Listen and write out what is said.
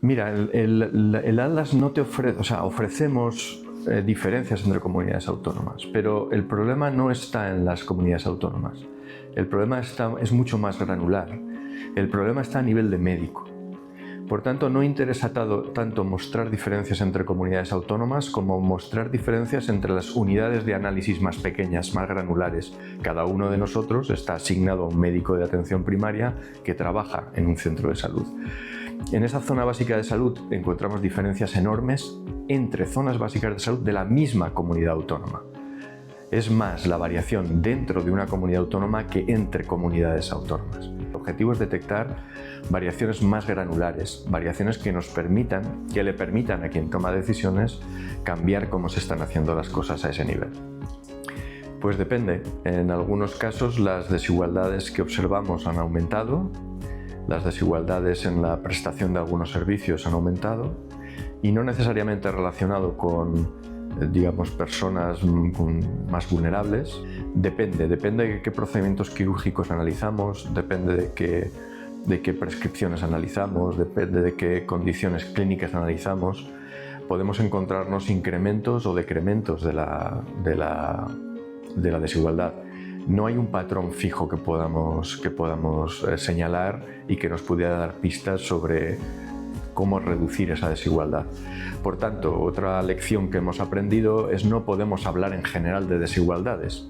Mira, el Atlas no te ofrece, o sea, ofrecemos diferencias entre comunidades autónomas, pero el problema no está en las comunidades autónomas. El problema es mucho más granular. El problema está a nivel de médico. Por tanto, no interesa tanto mostrar diferencias entre comunidades autónomas como mostrar diferencias entre las unidades de análisis más pequeñas, más granulares. Cada uno de nosotros está asignado a un médico de atención primaria que trabaja en un centro de salud. En esa zona básica de salud encontramos diferencias enormes entre zonas básicas de salud de la misma comunidad autónoma. Es más la variación dentro de una comunidad autónoma que entre comunidades autónomas. El objetivo es detectar variaciones más granulares, variaciones que le permitan a quien toma decisiones cambiar cómo se están haciendo las cosas a ese nivel. Pues depende. En algunos casos las desigualdades que observamos han aumentado, las desigualdades en la prestación de algunos servicios han aumentado y no necesariamente relacionado con personas más vulnerables. Depende de qué procedimientos quirúrgicos analizamos, depende de qué prescripciones analizamos, depende de qué condiciones clínicas analizamos. Podemos encontrarnos incrementos o decrementos de la desigualdad. No hay un patrón fijo que podamos señalar y que nos pudiera dar pistas sobre cómo reducir esa desigualdad. Por tanto, otra lección que hemos aprendido es no podemos hablar en general de desigualdades.